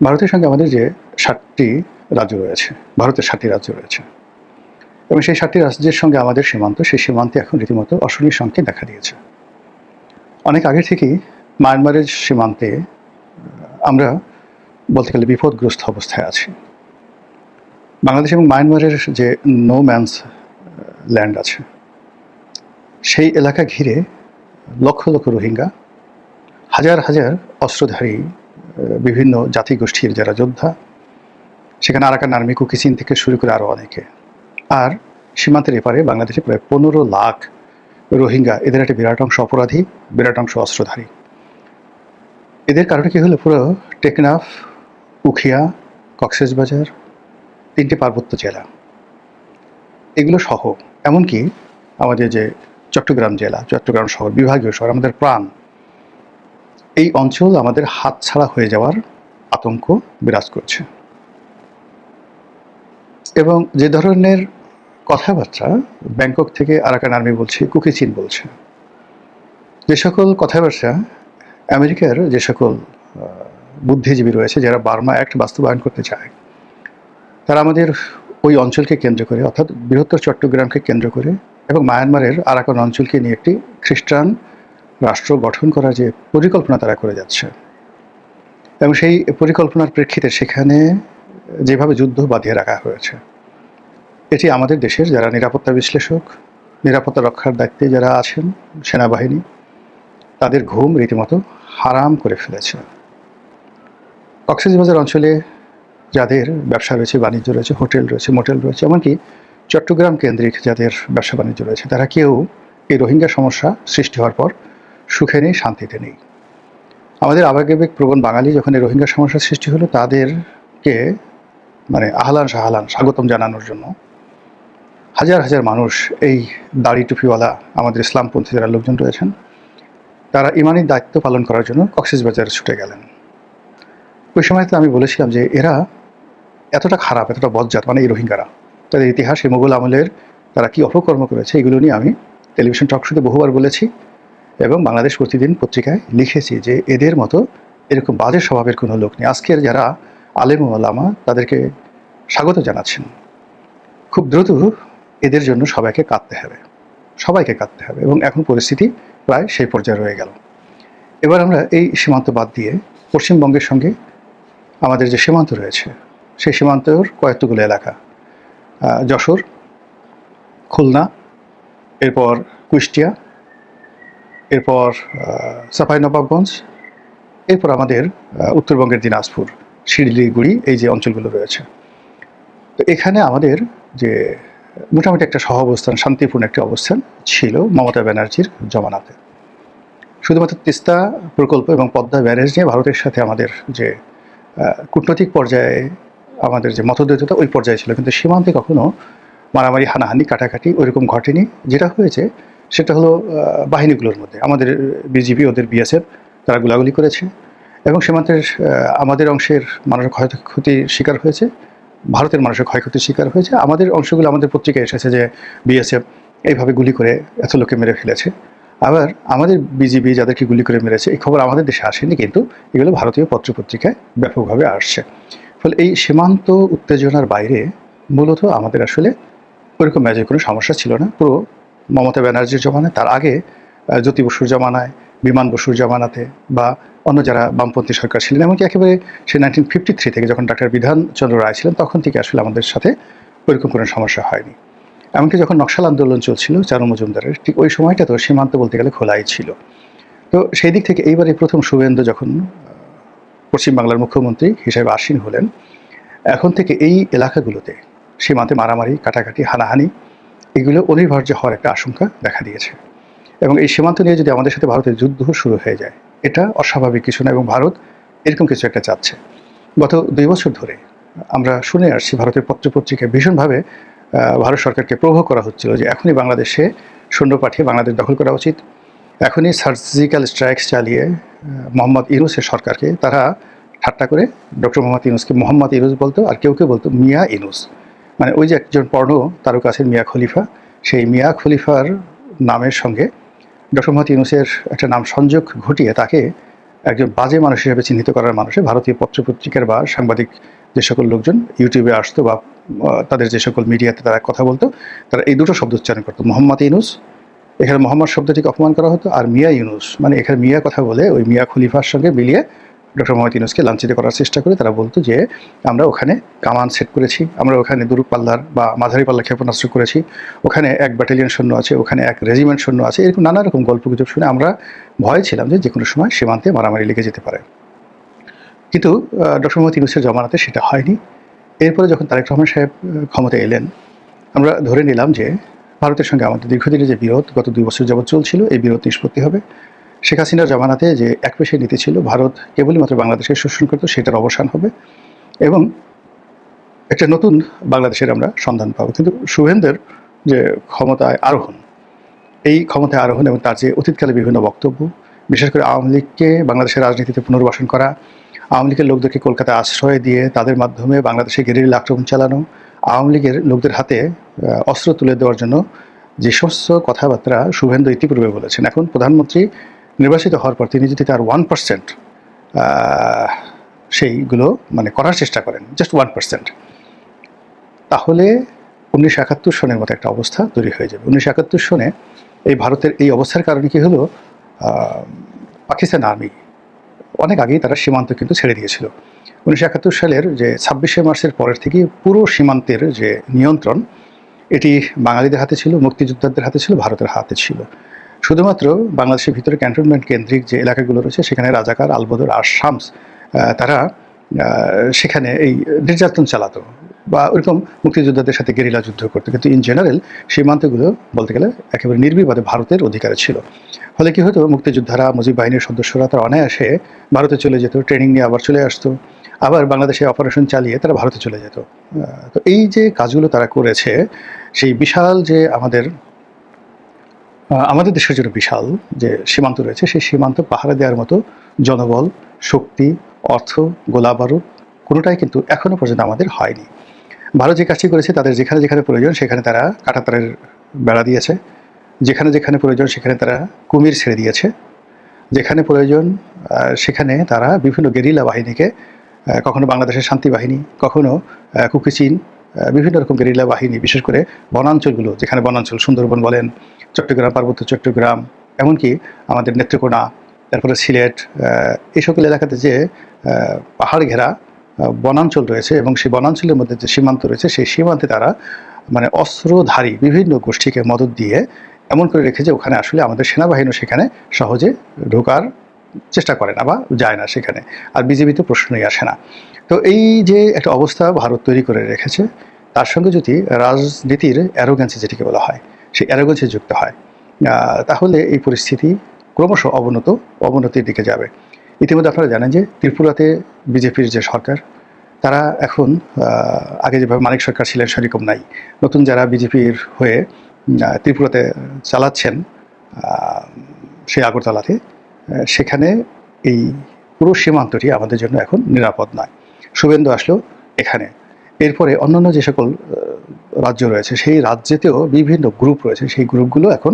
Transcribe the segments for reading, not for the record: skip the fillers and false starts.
ভারতের সঙ্গে আমাদের যে ৭টি রাজ্য রয়েছে, ভারতের ৭টি রাজ্য রয়েছে এবং সেই ৭টি রাজ্যের সঙ্গে আমাদের সীমান্ত, সেই সীমান্তে এখন রীতিমতো অশনি সংকেত দেখা দিয়েছে। অনেক আগে থেকেই মায়ানমারের সীমান্তে আমরা বলতে গেলে বিপদগ্রস্ত অবস্থায় আছি। বাংলাদেশ এবং মায়ানমারের যে নো ম্যানস ল্যান্ড আছে, সেই এলাকা ঘিরে লক্ষ লক্ষ রোহিঙ্গা, হাজার হাজার অস্ত্রধারী বিভিন্ন জাতিগোষ্ঠীর যারা যোদ্ধা, সেখানে আরাকান আর্মি, কুকিচিন থেকে শুরু করে আরও অনেকে। আর সীমান্তের এপারে বাংলাদেশে প্রায় 15 লাখ রোহিঙ্গা, এদের একটা বিরাট অংশ অপরাধী, বিরাট অংশ অস্ত্রধারী। এদের কারণে কী হলো, পুরো টেকনাফ, উখিয়া, কক্সবাজার, 3টি পার্বত্য জেলা, এগুলো সহ এমনকি আমাদের যে চট্টগ্রাম জেলা, চট্টগ্রাম শহর, বিভাগীয় শহর, আমাদের প্রাণ, এই অঞ্চল আমাদের হাতছাড়া হয়ে যাওয়ার আতঙ্ক বিরাজ করছে। এবং যে ধরনের কথাবার্তা ব্যাংকক থেকে আরাকান আর্মি বলছে, কুকিচিন বলছে, যে সকল কথাবার্তা আমেরিকার যে সকল বুদ্ধিজীবী রয়েছে যারা বার্মা অ্যাক্ট বাস্তবায়ন করতে চায়, তারা আমাদের ওই অঞ্চলকে কেন্দ্র করে, অর্থাৎ বৃহত্তর চট্টগ্রামকে কেন্দ্র করে এবং মায়ানমারের আরাকান অঞ্চলকে নিয়ে একটি খ্রিস্টান রাষ্ট্র গঠন করার যে পরিকল্পনা তারা করে যাচ্ছে, এবং সেই পরিকল্পনার প্রেক্ষিতে সেখানে যেভাবে যুদ্ধ বাঁধিয়ে রাখা হয়েছে, এটি আমাদের দেশের যারা নিরাপত্তা বিশ্লেষক, নিরাপত্তা রক্ষার দায়িত্বে যারা আছেন, সেনাবাহিনী, তাদের ঘুম রীতিমতো হারাম করে ফেলেছে। কক্সবাজার অঞ্চলে যাদের ব্যবসা রয়েছে, বাণিজ্য রয়েছে, হোটেল রয়েছে, মোটেল রয়েছে, এমনকি চট্টগ্রাম কেন্দ্রিক যাদের ব্যবসা বাণিজ্য রয়েছে, তারা কেউ এই রোহিঙ্গা সমস্যা সৃষ্টি হওয়ার পর সুখে নেই, শান্তিতে নেই। আমাদের আবেগেবেগ প্রবণ বাঙালি যখন এই রোহিঙ্গা সমস্যার সৃষ্টি হলো, তাদেরকে আহলান সাহালান স্বাগতম জানানোর জন্য হাজার হাজার মানুষ, এই দাড়ি টুপিওয়ালা আমাদের ইসলামপন্থী যারা লোকজন রয়েছেন, তারা ইমানি দায়িত্ব পালন করার জন্য কক্সবাজারে ছুটে গেলেন। ওই সময়তে আমি বলেছিলাম যে এরা এতটা খারাপ, এতটা বজ্জাত, এই রোহিঙ্গারা, তাদের ইতিহাস, এই মুঘল আমলের তারা কি অপকর্ম করেছে, এগুলো নিয়ে আমি টেলিভিশন টক শোতে বহুবার বলেছি এবং বাংলাদেশ প্রতিদিন পত্রিকায় লিখেছি যে এদের মতো এরকম বাজে স্বভাবের কোনো লোক নেই। আজকের যারা আলেম ওলামা তাদেরকে স্বাগত জানাচ্ছেন। খুব দ্রুত এদের জন্য সবাইকে কাঁদতে হবে এবং এখন পরিস্থিতি প্রায় সেই পর্যায়ে রয়ে গেল। এবার আমরা এই সীমান্ত বাদ দিয়ে পশ্চিমবঙ্গের সঙ্গে আমাদের যে সীমান্ত রয়েছে, সেই সীমান্তর কয়েকগুলো এলাকা, যশোর, খুলনা, এরপর কুষ্টিয়া, এরপর চাঁপাইনবাবগঞ্জ, এরপর আমাদের উত্তরবঙ্গের দিনাজপুর, শিলিগুড়ি, এই যে অঞ্চলগুলো রয়েছে। তো এখানে আমাদের যে মোটামুটি একটা সহাবস্থান, শান্তিপূর্ণ একটা অবস্থান ছিল মমতা ব্যানার্জির জমানাতে। শুধুমাত্র তিস্তা প্রকল্প এবং পদ্মা ব্যারেজ নিয়ে ভারতের সাথে আমাদের যে কূটনৈতিক পর্যায়ে আমাদের যে মতদ্বৈধতা, ওই পর্যায়ে ছিল, কিন্তু সীমান্তে কখনো মারামারি, হানাহানি, কাটাকাটি ওইরকম ঘটেনি। যেটা হয়েছে সেটা হলো বাহিনীগুলোর মধ্যে, আমাদের বিজিবি, ওদের বিএসএফ, তারা গোলাগুলি করেছে এবং সীমান্তের আমাদের অংশের মানুষের ক্ষয়ক্ষতির শিকার হয়েছে, ভারতের মানুষের ক্ষয়ক্ষতির শিকার হয়েছে। আমাদের অংশগুলো আমাদের পত্রিকায় এসেছে যে বিএসএফ এইভাবে গুলি করে এত লোককে মেরে ফেলেছে। আবার আমাদের বিজিবি যাদেরকে গুলি করে মেরেছে, এই খবর আমাদের দেশে আসেনি, কিন্তু এগুলো ভারতীয় পত্রপত্রিকায় ব্যাপকভাবে আসছে। ফলে এই সীমান্ত উত্তেজনার বাইরে মূলত আমাদের আসলে ওইরকম ম্যাজের কোনো সমস্যা ছিল না। পুরো মমতা ব্যানার্জির জমানায়, তার আগে জ্যোতি বসুর জমানায়, বিমান বসুর জমানাতে, বা অন্য যারা বামপন্থী সরকার ছিলেন, এমনকি একেবারে সে 1953 থেকে যখন ডাক্তার বিধানচন্দ্র রায় ছিলেন, তখন থেকে আসলে আমাদের সাথে ওইরকম কোনো সমস্যা হয়নি। এমনকি যখন নকশাল আন্দোলন চলছিল চারু মজুমদারের, ঠিক ওই সময়টা তো সীমান্ত বলতে গেলে খোলাই ছিল। তো সেই দিক থেকে এইবারে প্রথম শুভেন্দু যখন পশ্চিমবাংলার মুখ্যমন্ত্রী হিসেবে আসীন হলেন, এখন থেকে এই এলাকাগুলোতে সীমান্তে মারামারি, কাটাকাটি, হানাহানি, এগুলো অনিবার্য হওয়ার একটা আশঙ্কা দেখা দিয়েছে। এবং এই সীমান্ত নিয়ে যদি আমাদের সাথে ভারতের যুদ্ধ শুরু হয়ে যায়, এটা অস্বাভাবিক কিছু না, এবং ভারত এরকম কিছু একটা চাচ্ছে। গত 2 বছর ধরে আমরা শুনে আসছি ভারতের পত্রপত্রিকায় ভীষণভাবে ভারত সরকারকে প্রভোগ করা হচ্ছিল যে এখনই বাংলাদেশে সৈন্য পাঠিয়ে বাংলাদেশ দখল করা উচিত, এখনই সার্জিক্যাল স্ট্রাইকস চালিয়ে মোহাম্মদ ইউনূসের সরকারকে, তারা ঠাট্টা করে ডক্টর মোহাম্মদ ইউনূসকে মোহাম্মদ ইউনূস বলতো, আর কেউ কেউ বলতো মিয়া ইউনূস, ওই যে একজন পর্নো তারকা আছেন মিয়া খলিফা, সেই মিয়া খলিফার নামের সঙ্গে ডক্টর মোহাম্মদ ইউনূসের একটা নাম সংযোগ ঘটিয়ে তাকে একজন বাজে মানুষ হিসেবে চিহ্নিত করার মানুষে ভারতীয় পত্রপত্রিকার বা সাংবাদিক যে সকল লোকজন ইউটিউবে আসতো বা তাদের যে সকল মিডিয়াতে তারা কথা বলতো, তারা এই দুটো শব্দ উচ্চারণ করতো, মোহাম্মদ ইউনুস, এখানে মোহাম্মদ শব্দটিকে অপমান করা হতো, আর মিয়া ইউনুস মানে এখানে মিয়া কথা বলে ওই মিয়া খলিফার সঙ্গে মিলিয়ে ডক্টর মোহাম্মদ ইউনুসকে লাঞ্ছিত করার চেষ্টা করে। তারা বলতো যে আমরা ওখানে কামান সেট করেছি, আমরা ওখানে দূর পাল্লার বা মাঝারি পাল্লা ক্ষেপণাস্ত্র করেছি, ওখানে 1 ব্যাটালিয়ন সৈন্য আছে, ওখানে 1 রেজিমেন্ট সৈন্য আছে, এরকম নানা রকম গল্পগুজব শুনে আমরা ভয় ছিলাম যে কোনো সময় সীমান্তে মারামারি লেগে যেতে পারে। কিন্তু ডক্টর মোহাম্মদ ইউনুসের জমানাতে সেটা হয়নি। এরপরে যখন তারেক রহমান সাহেব ক্ষমতায় এলেন, আমরা ধরে নিলাম যে ভারতের সঙ্গে আমাদের দীর্ঘদিনের যে বিরোধ গত 2 বছর যাবৎ চলছিল, এই বিরোধ নিষ্পত্তি হবে। শেখ হাসিনার জমানাতে যে একপেশে নীতি ছিল, ভারত কেবলই মাত্র বাংলাদেশকে শোষণ করত, সেটার অবসান হবে এবং একটা নতুন বাংলাদেশের আমরা সন্ধান পাবো। কিন্তু শুভেন্দ্রের যে ক্ষমতায় আরোহণ, এই ক্ষমতায় আরোহণ এবং তার যে অতীতকালে বিভিন্ন বক্তব্য, বিশেষ করে আওয়ামী লীগকে বাংলাদেশের রাজনীতিতে পুনর্বাসন করা, আওয়ামী লীগের লোকদেরকে কলকাতায় আশ্রয় দিয়ে তাদের মাধ্যমে বাংলাদেশে গেরিলা আক্রমণ চালানো, আওয়ামী লীগের লোকদের হাতে অস্ত্র তুলে দেওয়ার জন্য যে সমস্ত কথাবার্তা শুভেন্দু ইতিপূর্বে বলেছেন, এখন প্রধানমন্ত্রী নির্বাচিত হওয়ার পর তিনি যদি তার 1% সেইগুলো মানে করার চেষ্টা করেন, জাস্ট 1%, তাহলে 1971 সনের মতো একটা অবস্থা তৈরি হয়ে যাবে। 1971 সনে এই ভারতের এই অবস্থার কারণে কি হলো, পাকিস্তান আর্মি অনেক আগেই তারা সীমান্ত কিন্তু ছেড়ে দিয়েছিল। 1971 সালের যে 26শে মার্চের পরের থেকে পুরো সীমান্তের যে নিয়ন্ত্রণ, এটি বাঙালিদের হাতে ছিল, মুক্তিযোদ্ধাদের হাতে ছিল, ভারতের হাতে ছিল। শুধুমাত্র বাংলাদেশের ভিতরে ক্যান্টনমেন্ট কেন্দ্রিক যে এলাকাগুলো রয়েছে সেখানে রাজাকার, আলবদর আর শামস তারা সেখানে এই নির্যাতন চালাতো বা ওইরকম মুক্তিযোদ্ধাদের সাথে গেরিলা যুদ্ধ করতো, কিন্তু ইন জেনারেল সীমান্তগুলো বলতে গেলে একেবারে নির্বিবাদে ভারতের অধিকারে ছিল। ফলে কি হতো, মুক্তিযোদ্ধারা, মুজিব বাহিনীর সদস্যরা তারা অনায়াসে ভারতে চলে যেত, ট্রেনিং নিয়ে আবার চলে আসতো, আবার বাংলাদেশে অপারেশন চালিয়ে তারা ভারতে চলে যেত। তো এই যে কাজগুলো তারা করেছে, সেই বিশাল যে আমাদের দেশের জন্য বিশাল যে সীমান্ত রয়েছে, সেই সীমান্ত পাহারা দেওয়ার মতো জনবল, শক্তি, অর্থ, গোলাবারুদ কোনোটাই কিন্তু এখনো পর্যন্ত আমাদের হয়নি। ভারত যে কাজটি করেছে, তাদের যেখানে যেখানে প্রয়োজন সেখানে তারা কাঁটাতারের বেড়া দিয়েছে, যেখানে যেখানে প্রয়োজন সেখানে তারা কুমির ছেড়ে দিয়েছে, যেখানে প্রয়োজন সেখানে তারা বিভিন্ন গেরিলা বাহিনীকে, কখনো বাংলাদেশের শান্তি বাহিনী, কখনো কুকিচিন, বিভিন্ন রকম গেরিলা বাহিনী, বিশেষ করে বনাঞ্চলগুলো, যেখানে বনাঞ্চল সুন্দরবন বলেন, চট্টগ্রাম, পার্বত্য চট্টগ্রাম, এমনকি আমাদের নেত্রকোনা, তারপরে সিলেট, এই সকল এলাকাতে যে পাহাড় ঘেরা বনাঞ্চল রয়েছে এবং সেই বনাঞ্চলের মধ্যে যে সীমান্ত রয়েছে, সেই সীমান্তে তারা মানে অস্ত্রধারী বিভিন্ন গোষ্ঠীকে মদত দিয়ে এমন করে রেখেছে ওখানে আসলে আমাদের সেনাবাহিনী সেখানে সহজে ঢোকার চেষ্টা করে না বা যায় না সেখানে, আর বিজেপি তো প্রশ্নই আসে না। তো এই যে একটা অবস্থা ভারত তৈরি করে রেখেছে, তার সঙ্গে যদি রাজনীতির অ্যারোগ্যান্সি যেটিকে বলা হয়, সেই অ্যারোগ্যান্সি যুক্ত হয়, তাহলে এই পরিস্থিতি ক্রমশ অবনতির দিকে যাবে। ইতিমধ্যে আপনারা জানেন যে ত্রিপুরাতে বিজেপির যে সরকার, তারা এখন আগে যেভাবে মানিক সরকার ছিলেন সেরকম নাই। নতুন যারা বিজেপির হয়ে ত্রিপুরাতে চালাচ্ছেন, সেই আগরতলাতে, সেখানে এই পুরো সীমান্তটি আমাদের জন্য এখন নিরাপদ নয়। শুভেন্দু আসলো এখানে, এরপরে অন্যান্য যে সকল রাজ্য রয়েছে সেই রাজ্যেতেও বিভিন্ন গ্রুপ রয়েছে, সেই গ্রুপগুলো এখন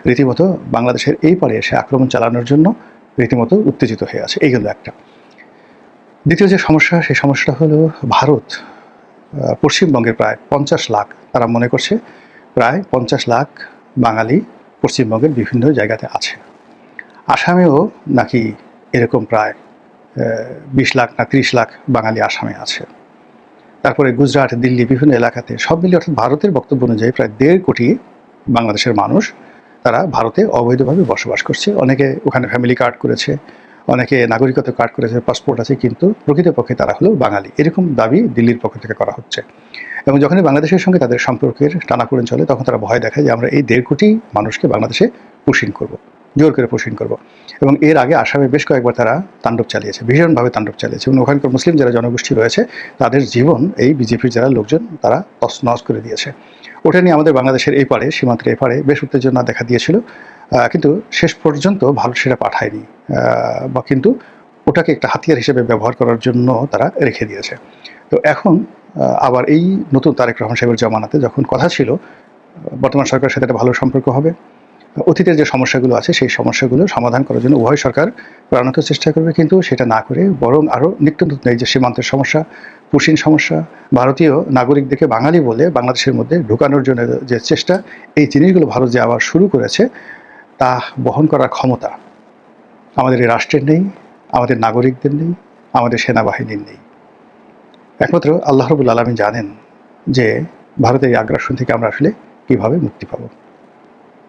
রীতিমতো বাংলাদেশের এই পারে এসে আক্রমণ চালানোর জন্য রীতিমতো উত্তেজিত হয়ে আছে। এই হলো একটা। দ্বিতীয় যে সমস্যা, সেই সমস্যাটা হলো ভারত পশ্চিমবঙ্গের প্রায় 50 লাখ, তারা মনে করছে প্রায় 50 লাখ বাঙালি পশ্চিমবঙ্গের বিভিন্ন জায়গাতে আছে। আসামেও নাকি এরকম প্রায় 20 লাখ না 30 লাখ বাঙালি আসামে আছে। তারপরে গুজরাট, দিল্লি, বিভিন্ন এলাকাতে সব মিলিয়ে, অর্থাৎ ভারতের বক্তব্য অনুযায়ী প্রায় 1.5 কোটি বাংলাদেশের মানুষ তারা ভারতে অবৈধভাবে বসবাস করছে। অনেকে ওখানে ফ্যামিলি কার্ড করেছে, অনেকে নাগরিকত্ব কার্ড করেছে, পাসপোর্ট আছে, কিন্তু প্রকৃতপক্ষে তারা হলো বাঙালি, এরকম দাবি দিল্লির পক্ষ থেকে করা হচ্ছে। এবং যখনই বাংলাদেশের সঙ্গে তাদের সম্পর্কের টানাপোড়েন চলে, তখন তারা ভয় দেখায় যে আমরা এই 1.5 কোটি মানুষকে বাংলাদেশে পুশিং করব, জোর করে পুশিং করব। এবং এর আগে আসামে বেশ কয়েকবার তারা তাণ্ডব চালিয়েছে, ভীষণভাবে তাণ্ডব চালিয়েছে, এবং ওখানকার মুসলিম যারা জনগোষ্ঠী রয়েছে তাদের জীবন এই বিজেপির যারা লোকজন তারা তছনছ করে দিয়েছে। ওটা নিয়ে আমাদের বাংলাদেশের এই পারে, সীমান্তের এই পারে বেশ উত্তেজনা দেখা দিয়েছিল, কিন্তু শেষ পর্যন্ত ভারত সেটা পাঠায়নি, বা কিন্তু ওটাকে একটা হাতিয়ার হিসেবে ব্যবহার করার জন্য তারা রেখে দিয়েছে। তো এখন আবার এই নতুন তারেক রহমান সাহেবের জমানাতে যখন কথা ছিল বর্তমান সরকারের সাথে একটা ভালো সম্পর্ক হবে, অতীতের যে সমস্যাগুলো আছে সেই সমস্যাগুলো সমাধান করার জন্য উভয় সরকার প্রাণান্ত চেষ্টা করবে, কিন্তু সেটা না করে বরং আরও নিত্য নতুন এই যে সীমান্তের সমস্যা, পুশিন সমস্যা, ভারতীয় নাগরিকদেরকে বাঙালি বলে বাংলাদেশের মধ্যে ঢুকানোর জন্য যে চেষ্টা, এই জিনিসগুলো ভারত যে আবার শুরু করেছে তা বহন করার ক্ষমতা আমাদের এই রাষ্ট্রের নেই, আমাদের নাগরিকদের নেই, আমাদের সেনাবাহিনীর নেই। একমাত্র আল্লাহ রাব্বুল আলামিন জানেন যে ভারতের এই আগ্রাসন থেকে আমরা আসলে কীভাবে মুক্তি পাব।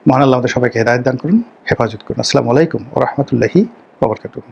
মহান আল্লাহ আমাদের সবাইকে হেদায়েত দান করুন, হেফাজত করুন। আসসালামু আলাইকুম ওয়া রাহমাতুল্লাহি ওয়া বারাকাতুহু।